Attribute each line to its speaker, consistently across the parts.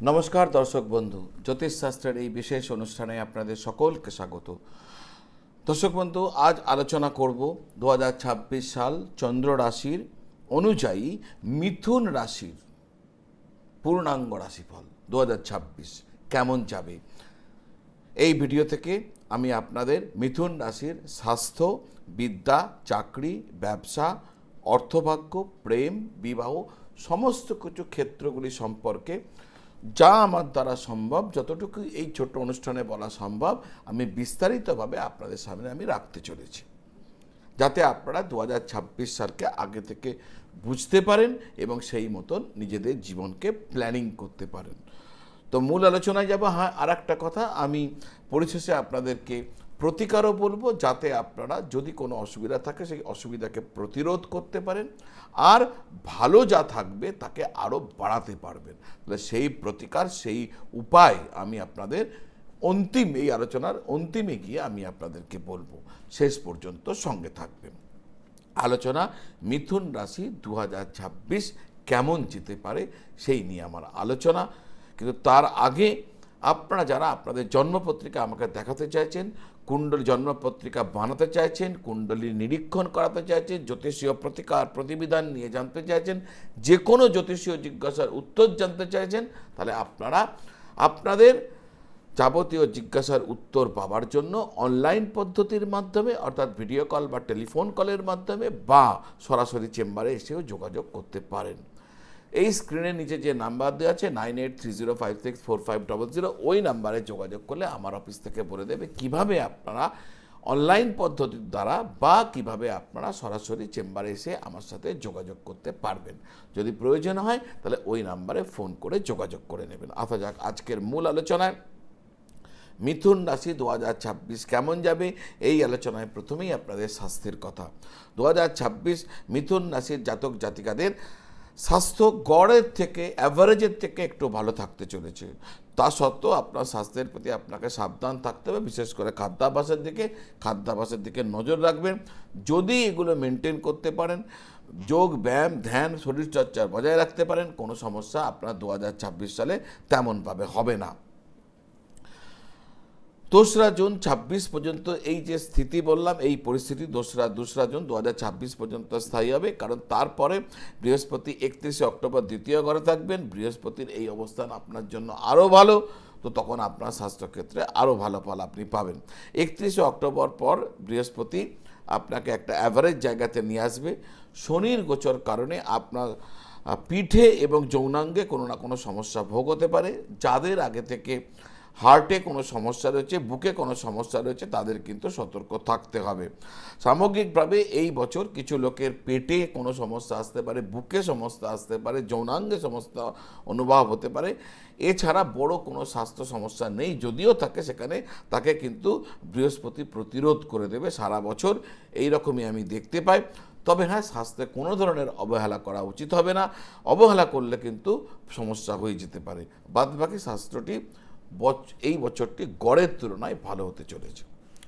Speaker 1: নমস্কার দর্শক বন্ধু, জ্যোতিষশাস্ত্রের এই বিশেষ অনুষ্ঠানে আপনাদের সকলকে স্বাগত। দর্শক বন্ধু, আজ আলোচনা করব 2026 সাল চন্দ্র রাশির অনুযায়ী মিথুন রাশির পূর্ণাঙ্গ রাশিফল 2026 কেমন যাবে। এই ভিডিও থেকে আমি আপনাদের মিথুন রাশির স্বাস্থ্য, বিদ্যা, চাকরি, ব্যবসা, অর্থভাগ্য, প্রেম, বিবাহ সমস্ত কিছু ক্ষেত্রগুলি সম্পর্কে যা আমার দ্বারা সম্ভব, যতটুকু এই ছোট্ট অনুষ্ঠানে বলা সম্ভব, আমি বিস্তারিতভাবে আপনাদের সামনে আমি রাখতে চলেছি, যাতে আপনারা 2026 সালকে আগে থেকে বুঝতে পারেন এবং সেই মতন নিজেদের জীবনকে প্ল্যানিং করতে পারেন। তো মূল আলোচনায় যাব। হ্যাঁ, আর একটা কথা, আমি পরিশেষে আপনাদেরকে প্রতিকারও বলবো, যাতে আপনারা যদি কোনো অসুবিধা থাকে সেই অসুবিধাকে প্রতিরোধ করতে পারেন, আর ভালো যা থাকবে তাকে আরও বাড়াতে পারবেন। তাহলে সেই প্রতিকার, সেই উপায় আমি আপনাদের এই আলোচনার অন্তিমে গিয়ে আমি আপনাদেরকে বলবো। শেষ পর্যন্ত সঙ্গে থাকবেন। আলোচনা মিথুন রাশি 2026 কেমন যেতে পারে সেই নিয়ে আমার আলোচনা। কিন্তু তার আগে আপনারা যারা আপনাদের জন্মপত্রিকা আমাকে দেখাতে চাইছেন, কুণ্ডলী জন্মপত্রিকা বানাতে চাইছেন, কুণ্ডলী নিরীক্ষণ করাতে চাইছেন, জ্যোতিষীয় প্রতিকার প্রতিবিধান নিয়ে জানতে চাইছেন, যে কোনো জ্যোতিষীয় জিজ্ঞাসার উত্তর জানতে চাইছেন, তাহলে আপনারা আপনাদের যাবতীয় জিজ্ঞাসার উত্তর পাওয়ার জন্য অনলাইন পদ্ধতির মাধ্যমে, অর্থাৎ ভিডিও কল বা টেলিফোন কলের মাধ্যমে বা সরাসরি চেম্বারে এসেও যোগাযোগ করতে পারেন। এই স্ক্রিনের নিচে যে নাম্বার দেওয়া আছে 9830564500, ওই নাম্বারে যোগাযোগ করলে আমার অফিস থেকে বলে দেবে কিভাবে আপনারা অনলাইন পদ্ধতির দ্বারা বা কিভাবে আপনারা সরাসরি চেম্বারে এসে আমার সাথে যোগাযোগ করতে পারবেন। যদি প্রয়োজন হয় তাহলে ওই নাম্বারে ফোন করে যোগাযোগ করে নেবেন। আসা যাক আজকের মূল আলোচনায়। মিথুন রাশি 2026 কেমন যাবে এই আলোচনায় প্রথমেই আপনাদের স্বাস্থ্যের কথা। 2026 মিথুন রাশির জাতক জাতিকাদের স্বাস্থ্য গড়ের থেকে, অ্যাভারেজের থেকে একটু ভালো থাকতে চলেছে। তা সত্ত্বেও আপনার স্বাস্থ্যের প্রতি আপনাকে সাবধান থাকতে হবে, বিশেষ করে খাদ্যাভ্যাসের দিকে নজর রাখবেন। যদি এগুলো মেনটেন করতে পারেন, যোগ ব্যায়াম ধ্যান শরীরচর্চা বজায় রাখতে পারেন, কোনো সমস্যা আপনার 2026 সালে তেমনভাবে হবে না। 2রা জুন 26 পর্যন্ত এই যে স্থিতি বললাম, এই পরিস্থিতি 2রা জুন 2026 পর্যন্ত স্থায়ী হবে, কারণ তারপরে বৃহস্পতি 31শে অক্টোবর দ্বিতীয় ঘরে থাকবেন। বৃহস্পতির এই অবস্থান আপনার জন্য আরও ভালো, তো তখন আপনার স্বাস্থ্যক্ষেত্রে আরও ভালো ফল আপনি পাবেন। 31শে অক্টোবর পর বৃহস্পতি আপনাকে একটা অ্যাভারেজ জায়গাতে নিয়ে আসবে। শনির গোচর কারণে আপনার পিঠে এবং যৌনাঙ্গে কোনো না কোনো সমস্যা ভোগ হতে পারে। যাদের আগে থেকে হার্টে কোনো সমস্যা রয়েছে, বুকে কোনো সমস্যা রয়েছে, তাদের কিন্তু সতর্ক থাকতে হবে। সামগ্রিকভাবে এই বছর কিছু লোকের পেটে কোনো সমস্যা আসতে পারে, বুকে সমস্যা আসতে পারে, যৌনাঙ্গে সমস্যা অনুভব হতে পারে। এছাড়া বড় কোনো স্বাস্থ্য সমস্যা নেই, যদিও থাকে সেখানে তাকে কিন্তু বৃহস্পতি প্রতিরোধ করে দেবে সারা বছর, এই রকমই আমি দেখতে পাই। তবে হ্যাঁ, স্বাস্থ্যে কোনো ধরনের অবহেলা করা উচিত হবে না। অবহেলা করলে কিন্তু সমস্যা হয়ে যেতে পারে। বাদবাকি স্বাস্থ্যটি এই বছরটি গড়ের তুলনায় ভালো হতে চলেছে।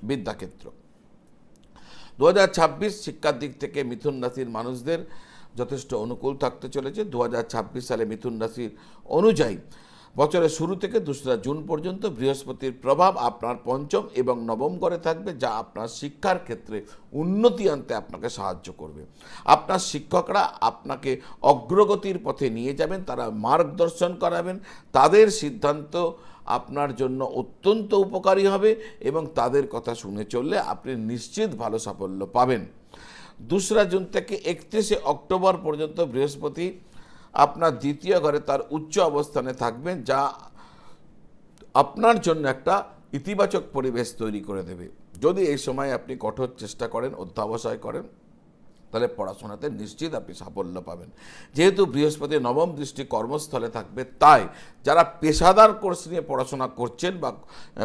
Speaker 1: বিদ্যাক্ষেত্র 2026 শিক্ষার দিক থেকে মিথুন রাশির মানুষদের যথেষ্ট অনুকূল থাকতে চলেছে। 2026 সালে মিথুন রাশির অনুযায়ী বছরের শুরু থেকে 2রা জুন পর্যন্ত বৃহস্পতির প্রভাব আপনার পঞ্চম এবং নবম ঘরে থাকবে, যা আপনার শিক্ষার ক্ষেত্রে উন্নতি আনতে আপনাকে সাহায্য করবে। আপনার শিক্ষকরা আপনাকে অগ্রগতির পথে নিয়ে যাবেন, তারা মার্গদর্শন করাবেন, তাদের সিদ্ধান্ত আপনার জন্য অত্যন্ত উপকারী হবে এবং তাদের কথা শুনে চললে আপনি নিশ্চিত ভালো সাফল্য পাবেন। 2রা জুন থেকে 31শে অক্টোবর পর্যন্ত বৃহস্পতি আপনার দ্বিতীয় ঘরে তার উচ্চ অবস্থানে থাকবেন, যা আপনার জন্য একটা ইতিবাচক পরিবেশ তৈরি করে দেবে। যদি এই সময় আপনি কঠোর চেষ্টা করেন, অধ্যবসায় করেন, তাহলে পড়াশোনাতে নিশ্চিত আপনি সাফল্য পাবেন। যেহেতু বৃহস্পতি নবম দৃষ্টি কর্মস্থলে থাকবে, তাই যারা পেশাদার কোর্স নিয়ে পড়াশোনা করছেন বা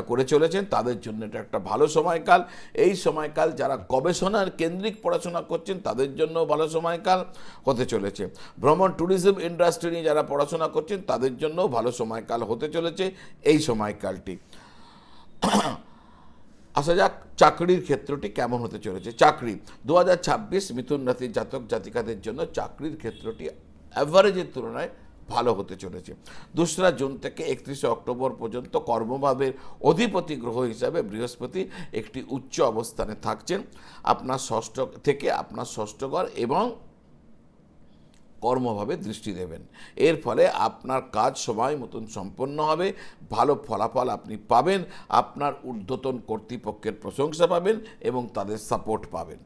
Speaker 1: করে চলেছেন তাদের জন্য এটা একটা ভালো সময়কাল। এই সময়কাল যারা গবেষণার কেন্দ্রিক পড়াশোনা করছেন তাদের জন্য ভালো সময়কাল হতে চলেছে। ভ্রমণ ট্যুরিজম ইন্ডাস্ট্রি নিয়ে যারা পড়াশোনা করছেন তাদের জন্য ভালো সময়কাল হতে চলেছে এই সময়কালটি। আসা যাক চাকরির ক্ষেত্রটি কেমন হতে চলেছে। চাকরি 2026 মিথুন রাশির জাতক জাতিকাদের জন্য চাকরির ক্ষেত্রটি অ্যাভারেজের তুলনায় ভালো হতে চলেছে। 2রা জুন থেকে 31শে অক্টোবর পর্যন্ত কর্মভাবের অধিপতি গ্রহ হিসাবে বৃহস্পতি একটি উচ্চ অবস্থানে থাকছেন আপনার ষষ্ঠ ঘর এবং কর্মভাবে দৃষ্টি দেবেন। এর ফলে আপনার কাজ সময় মতন সম্পন্ন হবে, ভালো ফলাফল আপনি পাবেন, আপনার ঊর্ধ্বতন কর্তৃপক্ষের প্রশংসা পাবেন এবং তাদের সাপোর্ট পাবেন।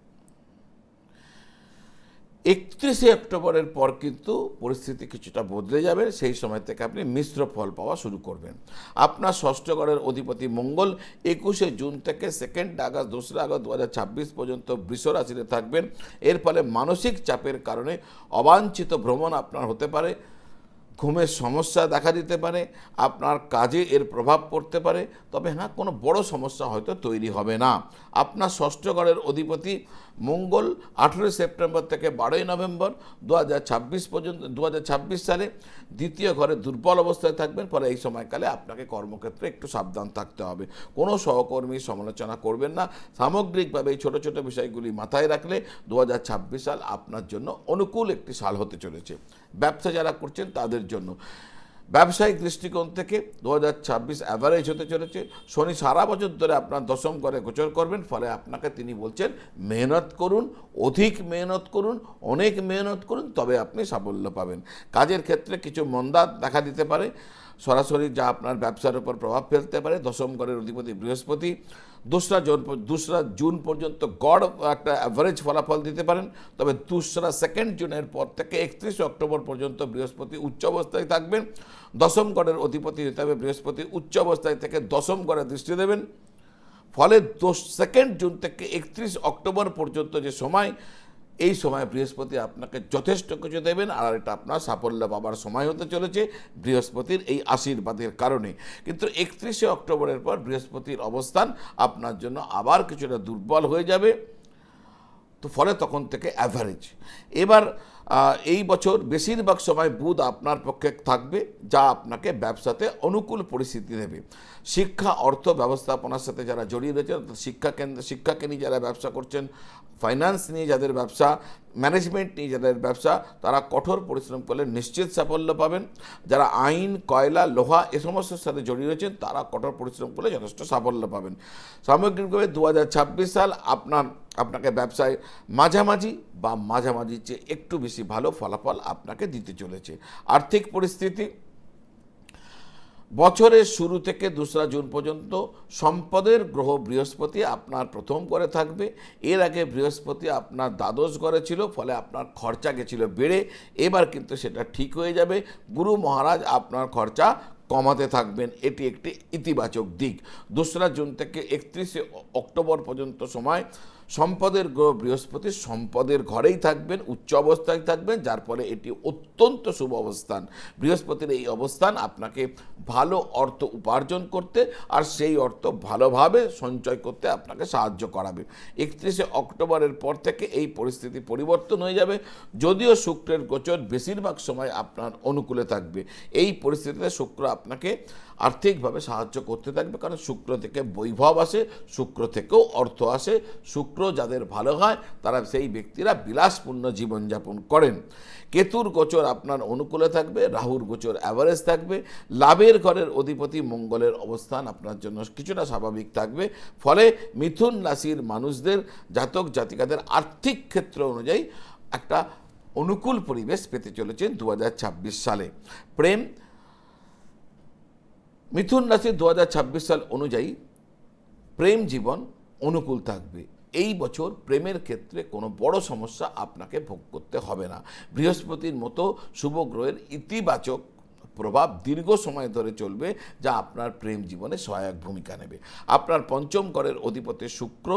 Speaker 1: 31শে অক্টোবরের পর কিন্তু পরিস্থিতি কিছুটা বদলে যাবে, সেই সময় থেকে আপনি মিশ্র ফল পাওয়া শুরু করবেন। আপনার ষষ্ঠ ঘরের অধিপতি মঙ্গল 21শে জুন থেকে 2 আগস্ট 2রা আগস্ট 2026 পর্যন্ত বৃষ রাশিতে থাকবেন। এর ফলে মানসিক চাপের কারণে অবাঞ্ছিত ভ্রমণ আপনার হতে পারে, ঘুমের সমস্যা দেখা দিতে পারে, আপনার কাজে এর প্রভাব পড়তে পারে, তবে হ্যাঁ কোনো বড় সমস্যা হয়তো তৈরি হবে না। আপনার ষষ্ঠ ঘরের অধিপতি মঙ্গল 18 সেপ্টেম্বর থেকে 12 নভেম্বর 2026 পর্যন্ত 2026 সালে দ্বিতীয় ঘরে দুর্বল অবস্থায় থাকবেন। ফলে এই সময়কালে আপনাকে কর্মক্ষেত্রে একটু সাবধান থাকতে হবে, কোনো সহকর্মীর সমালোচনা করবেন না। সামগ্রিকভাবে এই ছোটো ছোটো বিষয়গুলি মাথায় রাখলে 2026 সাল আপনার জন্য অনুকূল একটি সাল হতে চলেছে। ব্যবসা যারা করছেন তাদের জন্য ব্যবসায়িক দৃষ্টিকোণ থেকে 2026 অ্যাভারেজ হতে চলেছে। শনি সারা বছর ধরে আপনার দশম ঘরে গোচর করবেন, ফলে আপনাকে তিনি বলছেন মেহনত করুন, অধিক মেহনত করুন, অনেক মেহনত করুন, তবে আপনি সাফল্য পাবেন। কাজের ক্ষেত্রে কিছু মন্দা দেখা দিতে পারে সরাসরি, যা আপনার ব্যবসার উপর প্রভাব ফেলতে পারে। দশম ঘরের অধিপতি বৃহস্পতি 2রা জুন পর্যন্ত গড় একটা অ্যাভারেজ ফলাফল দিতে পারেন, তবে 2nd জুনের পর থেকে 31শে অক্টোবর পর্যন্ত বৃহস্পতি উচ্চ অবস্থায় থাকবেন। দশম ঘরের অধিপতি হিসাবে বৃহস্পতি উচ্চ অবস্থায় থেকে দশম ঘরে দৃষ্টি দেবেন। ফলে 2nd জুন থেকে 31 অক্টোবর পর্যন্ত যে সময়, এই সময় বৃহস্পতি আপনাকে যথেষ্ট কিছু দেবেন, আর এটা আপনার সাফল্য পাবার সময় হতে চলেছে বৃহস্পতির এই আশীর্বাদের কারণে। কিন্তু 31শে অক্টোবরের পর বৃহস্পতির অবস্থান আপনার জন্য আবার কিছুটা দুর্বল হয়ে যাবে, তো ফলে তখন থেকে অ্যাভারেজ। এবার এই বছর বেশিরভাগ সময় বুধ আপনার পক্ষে থাকবে, যা আপনাকে ব্যবসাতে অনুকূল পরিস্থিতি দেবে। শিক্ষা, অর্থ ব্যবস্থাপনার সাথে যারা জড়িয়ে রয়েছেন, শিক্ষাকে নিয়ে যারা ব্যবসা করছেন, ফাইন্যান্স নিয়ে যাদের ব্যবসা, ম্যানেজমেন্ট নিয়ে যাদের ব্যবসা, তারা কঠোর পরিশ্রম করলে নিশ্চিত সাফল্য পাবেন। যারা আইন, কয়লা, লোহা এ সমস্যার সাথে জড়িয়ে রয়েছেন, তারা কঠোর পরিশ্রম করলে যথেষ্ট সাফল্য পাবেন। সামগ্রিকভাবে 2026 সাল আপনাকে ব্যবসায় মাঝামাঝির চেয়ে একটু বেশি ভালো ফলাফল আপনাকে দিতে চলেছে। আর্থিক পরিস্থিতি বছরের শুরু থেকে 2রা জুন পর্যন্ত সম্পদের গ্রহ বৃহস্পতি আপনার প্রথম ঘরে থাকবে। এর আগে বৃহস্পতি আপনার দ্বাদশ ঘরে ছিল, ফলে আপনার খরচা গেছিল বেড়ে, এবার কিন্তু সেটা ঠিক হয়ে যাবে। গুরু মহারাজ আপনার খরচা কমাতে থাকবেন, এটি একটি ইতিবাচক দিক। 2রা জুন থেকে 31শে অক্টোবর পর্যন্ত সময় সম্পদের গ্রহ বৃহস্পতি সম্পদের ঘরেই থাকবেন, উচ্চ অবস্থায় থাকবেন, যার ফলে এটি অত্যন্ত শুভ অবস্থান। বৃহস্পতির এই অবস্থান আপনাকে ভালো অর্থ উপার্জন করতে আর সেই অর্থ ভালোভাবে সঞ্চয় করতে আপনাকে সাহায্য করাবে। 31শে অক্টোবরের পর থেকে এই পরিস্থিতি পরিবর্তন হয়ে যাবে, যদিও শুক্রের গোচর বেশিরভাগ সময় আপনার অনুকূলে থাকবে। এই পরিস্থিতিতে শুক্র আপনাকে আর্থিকভাবে সাহায্য করতে থাকবে, কারণ শুক্র থেকে বৈভব আসে, শুক্র থেকেও অর্থ আসে। শুক্র যাদের ভালো হয় তারা সেই ব্যক্তিরা বিলাসপূর্ণ জীবনযাপন করেন। কেতুর গোচর আপনার অনুকূলে থাকবে, রাহুর গোচর অ্যাভারেজ থাকবে। লাভের ঘরের অধিপতি মঙ্গলের অবস্থান আপনার জন্য কিছুটা স্বাভাবিক থাকবে। ফলে মিথুন রাশির মানুষদের, জাতক জাতিকাদের আর্থিক ক্ষেত্র অনুযায়ী একটা অনুকূল পরিবেশ পেতে চলেছেন 2026 সালে। প্রেম, মিথুন রাশির 2026 সাল অনুযায়ী প্রেম জীবন অনুকূল থাকবে। এই বছর প্রেমের ক্ষেত্রে কোনো বড় সমস্যা আপনাকে ভোগ করতে হবে না। বৃহস্পতির মতো শুভ গ্রহের ইতিবাচক প্রভাব দীর্ঘ সময় ধরে চলবে, যা আপনার প্রেম জীবনে সহায়ক ভূমিকা নেবে। আপনার পঞ্চম ঘরের অধিপতি শুক্র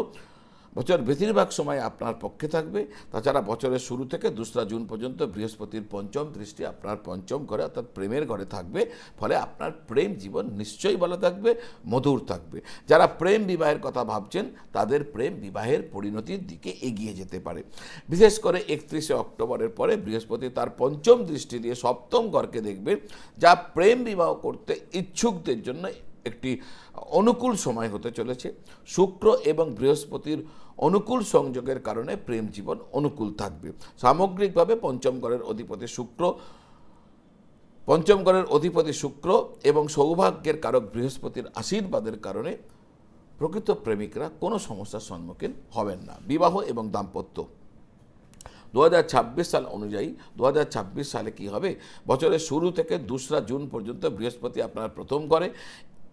Speaker 1: বছর বেশিরভাগ সময় আপনার পক্ষে থাকবে। তাছাড়া বছরের শুরু থেকে 2রা জুন পর্যন্ত বৃহস্পতির পঞ্চম দৃষ্টি আপনার পঞ্চম ঘরে অর্থাৎ প্রেমের ঘরে থাকবে, ফলে আপনার প্রেম জীবন নিশ্চয়ই ভালো থাকবে, মধুর থাকবে। যারা প্রেম বিবাহের কথা ভাবছেন তাদের প্রেম বিবাহের পরিণতির দিকে এগিয়ে যেতে পারে। বিশেষ করে 31শে অক্টোবরের পরে বৃহস্পতি তার পঞ্চম দৃষ্টি দিয়ে সপ্তম ঘরকে দেখবে, যা প্রেম বিবাহ করতে ইচ্ছুকদের জন্য একটি অনুকূল সময় হতে চলেছে। শুক্র এবং বৃহস্পতির অনুকূল সংযোগের কারণে প্রেম জীবন অনুকূল থাকবে। সামগ্রিকভাবে পঞ্চম ঘরের অধিপতি শুক্র পঞ্চম ঘরের অধিপতি শুক্র এবং সৌভাগ্যের কারক বৃহস্পতির আশীর্বাদের কারণে প্রকৃত প্রেমিকরা কোনো সমস্যার সম্মুখীন হবেন না। বিবাহ এবং দাম্পত্য 2026 সাল অনুযায়ী 2026 সালে কি হবে, বছরের শুরু থেকে 2রা জুন পর্যন্ত বৃহস্পতি আপনার প্রথম ঘরে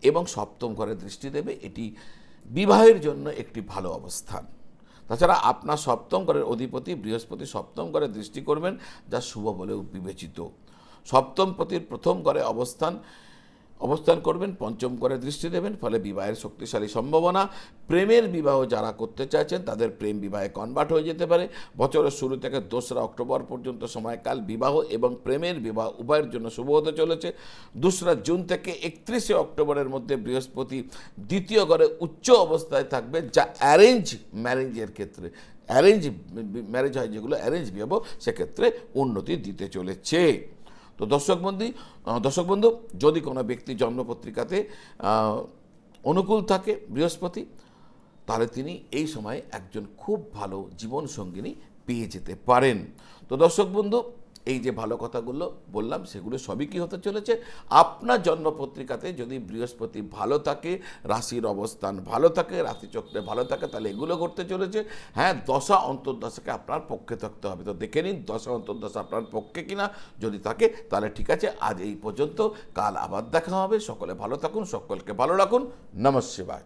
Speaker 1: এবং সপ্তম ঘরে দৃষ্টি দেবে। এটি বিবাহের জন্য একটি ভালো অবস্থান। তাছাড়া আপনার সপ্তম ঘরের অধিপতি বৃহস্পতি সপ্তম ঘরে দৃষ্টি করবেন, যা শুভ বলেও বিবেচিত। সপ্তম পতির প্রথম ঘরে অবস্থান করবেন, পঞ্চম ঘরে দৃষ্টি দেবেন, ফলে বিবাহের শক্তিশালী সম্ভাবনা। প্রেমের বিবাহ যারা করতে চাইছেন তাদের প্রেম বিবাহে কনভার্ট হয়ে যেতে পারে। বছরের শুরু থেকে 2রা অক্টোবর পর্যন্ত সময়কাল বিবাহ এবং প্রেমের বিবাহ উভয়ের জন্য শুভ হতে চলেছে। 2রা জুন থেকে 31শে অক্টোবরের মধ্যে বৃহস্পতি দ্বিতীয় ঘরে উচ্চ অবস্থায় থাকবে, যা অ্যারেঞ্জ ম্যারেজের ক্ষেত্রে, অ্যারেঞ্জ ম্যারেজ হয় যেগুলো অ্যারেঞ্জ বিবাহ, সেক্ষেত্রে উন্নতি দিতে চলেছে। তো দর্শক বন্ধু, যদি কোনো ব্যক্তি জন্মপত্রিকাতে অনুকূল থাকে বৃহস্পতি, তাহলে তিনি এই সময় একজন খুব ভালো জীবন সঙ্গিনী পেয়ে যেতে পারেন। তো দর্শক বন্ধু, এই যে ভালো কথাগুলো বললাম সেগুলো সবই কি হতে চলেছে, আপনার জন্মপত্রিকাতে যদি বৃহস্পতি ভালো থাকে, রাশির অবস্থান ভালো থাকে, রাশিচক্রে ভালো থাকে, তাহলে এগুলো ঘটতে চলেছে। হ্যাঁ, দশা অন্তর্দশাকে আপনার পক্ষে থাকতে হবে। তো দেখে নিন দশা অন্তর্দশা আপনার পক্ষে কিনা, যদি থাকে তাহলে ঠিক আছে। আজ এই পর্যন্ত, কাল আবার দেখা হবে। সকলে ভালো থাকুন, সকলকে ভালো রাখুন। নমঃ শিবায়।